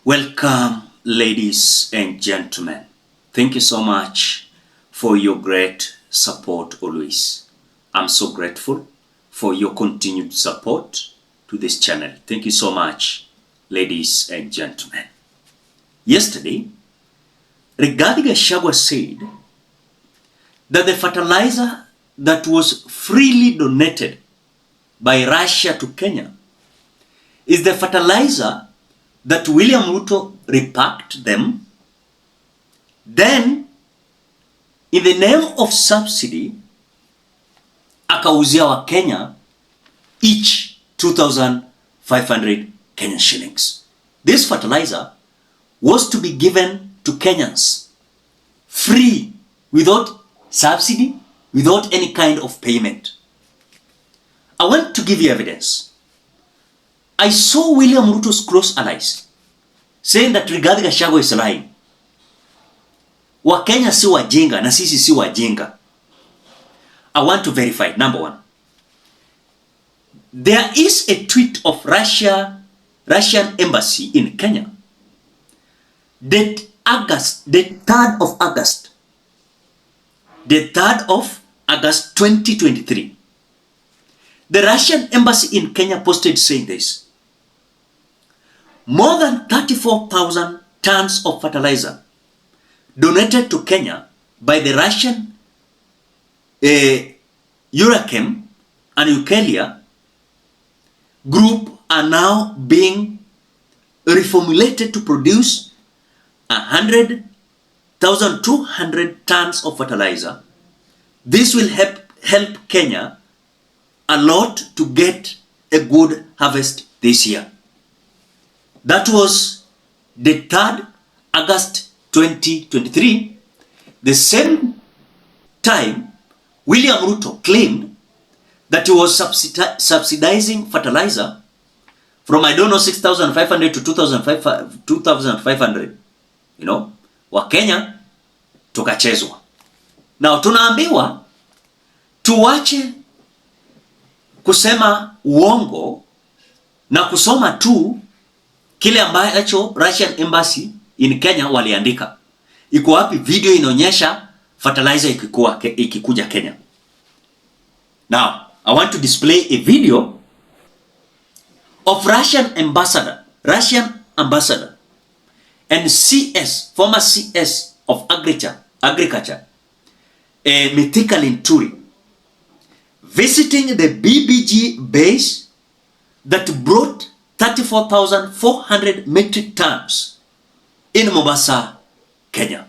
Welcome, ladies and gentlemen. Thank you so much for your great support always. I'm so grateful for your continued support to this channel. Thank you so much, ladies and gentlemen. Yesterday, Rigathi Gachagua said that the fertilizer that was freely donated by Russia to Kenya is the fertilizer that William Ruto repacked them. Then, in the name of subsidy, akauzia wa Kenya each 2,500 Kenyan shillings. This fertilizer was to be given to Kenyans free, without subsidy, without any kind of payment. I want to give you evidence. I saw William Ruto's close allies saying that Rigathi Gachagua is lying. Wakenya si wajinga na sisi si wajinga. I want to verify. Number one, there is a tweet of Russian embassy in Kenya. The 3rd of August 2023. The Russian embassy in Kenya posted saying this: more than 34,000 tons of fertilizer donated to Kenya by the Russian Eurochem and Eucalia group are now being reformulated to produce 100,200 tons of fertilizer. This will help Kenya a lot to get a good harvest this year. That was the 3rd August 2023. The same time, William Ruto claimed that he was subsidizing fertilizer from, I don't know, 6,500 to 2,500. You know, wa Kenya tukachezwa. Now tunaambiwa tuwache kusema uongo na kusoma tu kile ambacho Russian embassy in Kenya waliandika. Iko wapi video inaonyesha fertilizer ikikuja Kenya? Now, I want to display a video of Russian ambassador and CS, former CS of agriculture, Mithika Linturi, visiting the BBG base that brought 34,400 metric tons in Mombasa, Kenya.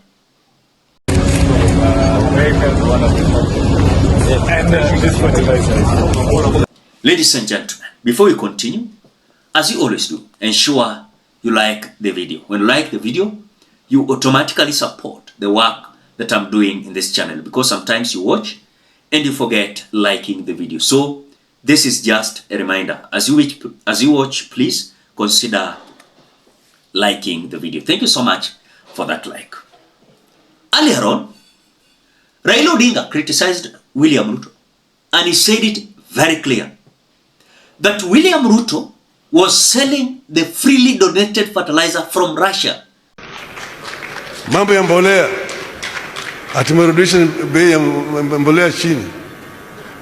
Ladies and gentlemen, before we continue, as you always do, ensure you like the video. When you like the video, you automatically support the work that I'm doing in this channel, because sometimes you watch and you forget liking the video. So this is just a reminder. As you watch, please consider liking the video. Thank you so much for that like. Earlier on, Raila Odinga criticized William Ruto, and he said it very clear that William Ruto was selling the freely donated fertilizer from Russia. Mambo ya mbolea, atumerudisha bei ya mbolea chini.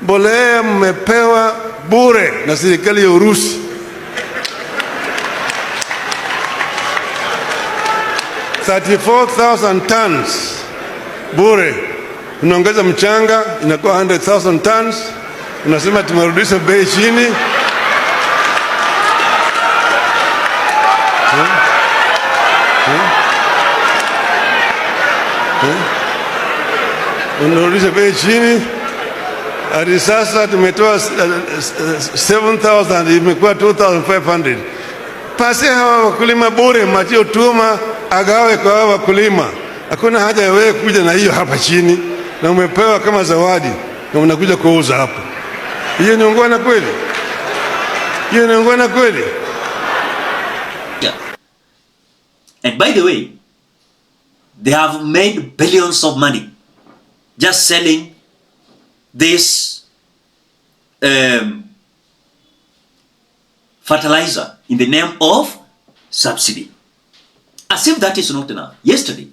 Mbolea mmepewa bure na serikali ya Urusi. 34,000 tons bure. Unaongeza mchanga inakuwa 100,000 tons. Unasema tumerudisha bei chini. Unarudisha bei chini. Hadi sasa tumetoa 7,000, imekuwa 2,500. Pasi hawa wakulima bure, Matio tuma agawe kwa hawa wakulima. Hakuna haja ya wewe kuja na hiyo hapa chini, na umepewa kama zawadi na unakuja kuuza hapa. Hiyo ni ungwana kweli? Hiyo ni ungwana kweli? Yeah. And by the way, they have made billions of money just selling this fertilizer in the name of subsidy. As if that is not enough. Yesterday,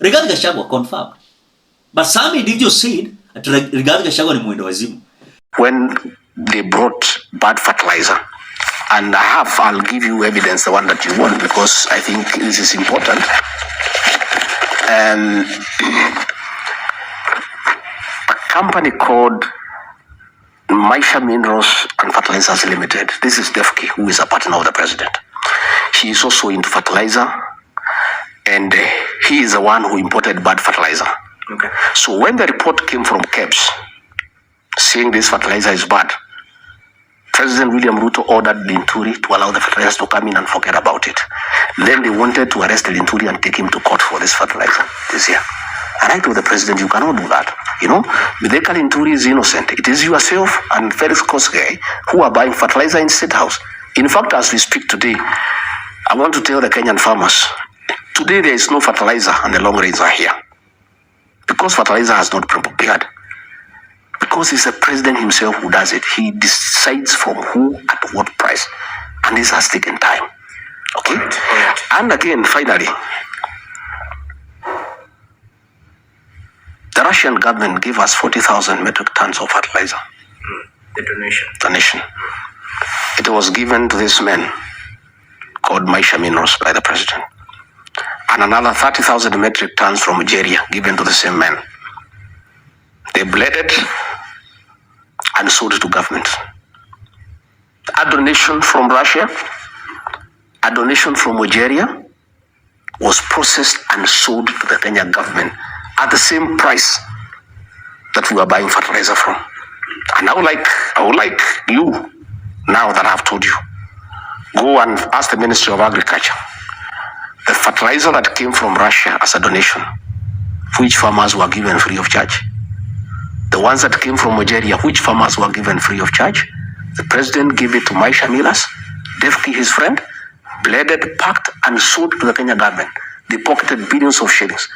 Rigathi Gachagua confirmed. But some individuals said that Rigathi Gachagua ni mwendo wazimu. When they brought bad fertilizer, and I'll give you evidence, the one that you want, because I think this is important. A company called Maisha Minerals and Fertilizers Limited. This is Defki, who is a partner of the president. He is also into fertilizer, and he is the one who imported bad fertilizer. Okay. So when the report came from KEBS saying this fertilizer is bad, President William Ruto ordered Linturi to allow the fertilizers to come in and forget about it. Then they wanted to arrest Linturi and take him to court for this fertilizer this year. And I told the president, you cannot do that. You know, Bideka Linturi is innocent. It is yourself and Felix Kosgei who are buying fertilizer in State House. In fact, as we speak today, I want to tell the Kenyan farmers, today there is no fertilizer and the long rains are here. Because fertilizer has not been prepared. Because it's the president himself who does it. He decides from who at what price. And this has taken time. Okay? All right. And again, finally, the Russian government gave us 40,000 metric tons of fertilizer. The donation. Donation. It was given to this man called Maisha Minerals by the president. And another 30,000 metric tons from Nigeria given to the same man. They blended and sold it to government. A donation from Russia, a donation from Nigeria was processed and sold to the Kenyan government at the same price that we were buying fertilizer from. And I would like you, now that I've told you, go and ask the Ministry of Agriculture. The fertilizer that came from Russia as a donation, which farmers were given free of charge? The ones that came from Nigeria, which farmers were given free of charge? The president gave it to Maisha Millers, Defki, his friend, blended, packed, and sold to the Kenya government. They pocketed billions of shillings.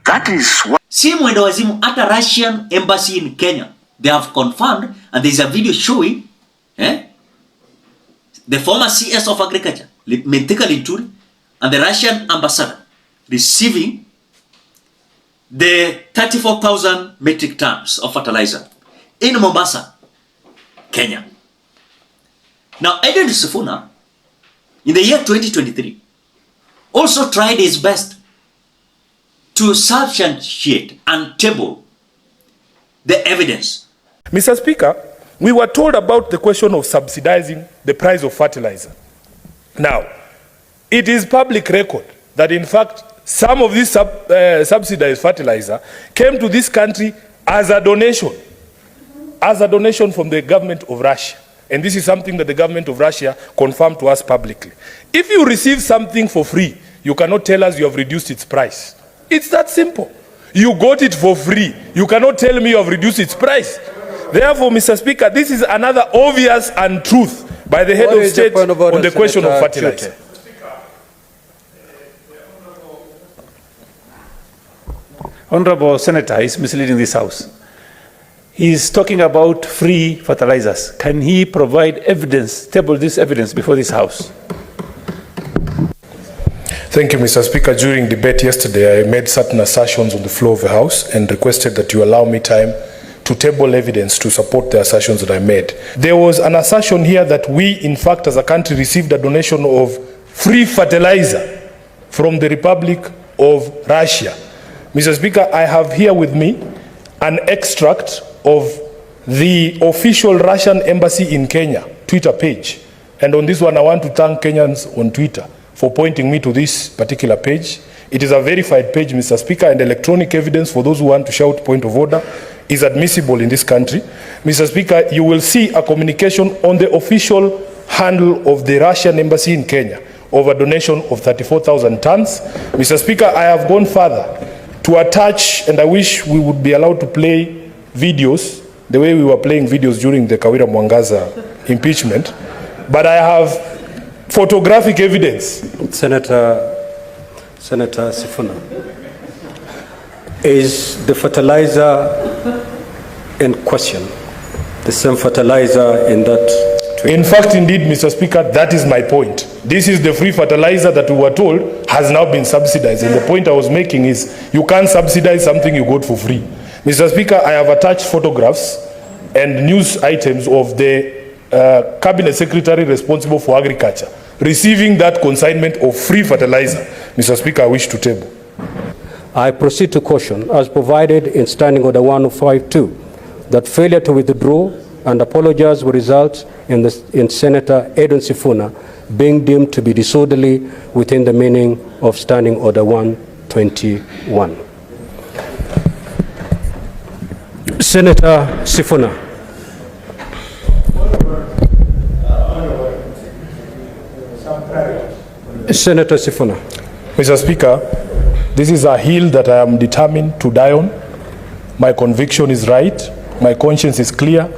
That is what... Si mwendo wazimu at a Russian embassy in Kenya. They have confirmed, and there is a video showing the former CS of Agriculture, Mentika Linturi, and the Russian ambassador receiving the 34,000 metric tons of fertilizer in Mombasa, Kenya. Now, Edwin Sifuna, in the year 2023, also tried his best to substantiate and table the evidence. Mr. Speaker, we were told about the question of subsidizing the price of fertilizer. Now, it is public record that in fact some of this subsidized fertilizer came to this country as a donation from the government of Russia. And this is something that the government of Russia confirmed to us publicly. If you receive something for free, you cannot tell us you have reduced its price. It's that simple. You got it for free. You cannot tell me you have reduced its price. Therefore, Mr. Speaker, this is another obvious untruth by the head of state on the question of fertilizer. Honorable Senator is misleading this House. He is talking about free fertilizers. Can he provide evidence, table this evidence before this House? Thank you, Mr. Speaker. During debate yesterday, I made certain assertions on the floor of the House and requested that you allow me time to table evidence to support the assertions that I made. There was an assertion here that we, in fact, as a country, received a donation of free fertilizer from the Republic of Russia. Mr. Speaker, I have here with me an extract of the official Russian embassy in Kenya Twitter page. And on this one, I want to thank Kenyans on Twitter for pointing me to this particular page. It is a verified page, Mr. Speaker, and electronic evidence, for those who want to shout point of order, is admissible in this country. Mr. Speaker, you will see a communication on the official handle of the Russian embassy in Kenya of a donation of 34,000 tons. Mr. Speaker, I have gone further to attach, and I wish we would be allowed to play videos the way we were playing videos during the Kawira Mwangaza impeachment, but I have photographic evidence. Senator Sifuna, is the fertilizer in question the same fertilizer in that? In fact, indeed, Mr. Speaker, that is my point. this is the free fertilizer that we were told has now been subsidized. And the point I was making is you can't subsidize something you got for free. Mr. Speaker, I have attached photographs and news items of the Cabinet Secretary responsible for agriculture receiving that consignment of free fertilizer. Mr. Speaker, I wish to table. I proceed to caution, as provided in Standing Order 1052, that failure to withdraw and apologize will result in Senator Edwin Sifuna being deemed to be disorderly within the meaning of Standing Order 121. Senator Sifuna. Senator Sifuna. Mr. Speaker, this is a hill that I am determined to die on. My conviction is right. My conscience is clear.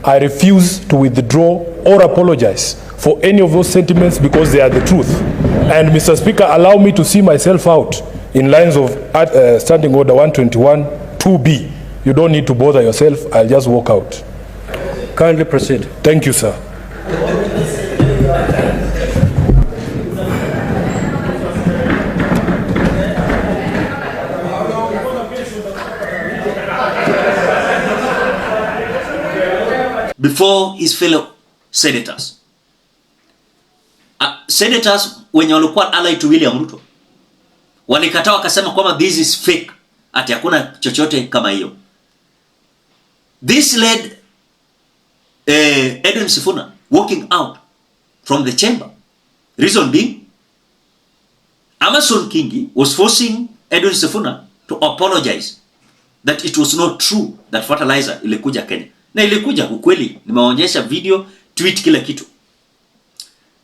I refuse to withdraw or apologize for any of those sentiments because they are the truth. And Mr. Speaker, allow me to see myself out in lines of Standing Order 121 2B. You don't need to bother yourself. I'll just walk out. Kindly proceed. Thank you, sir. Before his fellow senators. Senators wenye walikuwa allied to William Ruto walikataa wakasema kwamba this is fake, ati hakuna chochote kama hiyo. This led Edwin Sifuna walking out from the chamber. Reason being, Amason Kingi was forcing Edwin Sifuna to apologize that it was not true that fertilizer ilikuja Kenya. Na ilikuja ukweli, nimeonyesha video, tweet, kila kitu.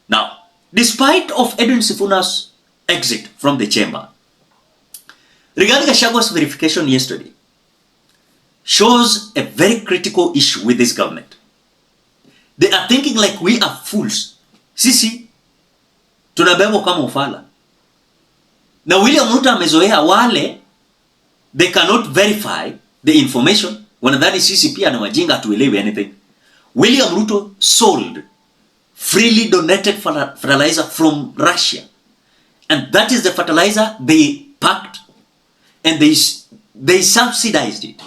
Now, despite of Edwin Sifuna's exit from the chamber, regarding Gachagwa's verification yesterday shows a very critical issue with this government. They are thinking like we are fools. Sisi tunabebwa kama ufala. Na William Ruto amezoea wale they cannot verify the information. Wanadhani sisi pia na wajinga tuelewe anything. William Ruto sold freely donated fertilizer from Russia. And that is the fertilizer they packed and they subsidized it.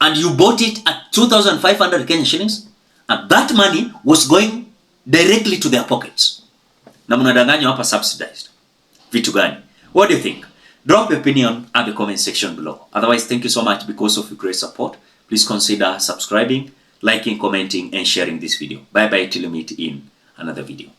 And you bought it at 2,500 Kenyan shillings, and that money was going directly to their pockets. Na mnadanganywa hapa subsidized. Vitu gani? What do you think? Drop your opinion at the comment section below. Otherwise, thank you so much because of your great support. Please consider subscribing, liking, commenting, and sharing this video. Bye bye till we meet in another video.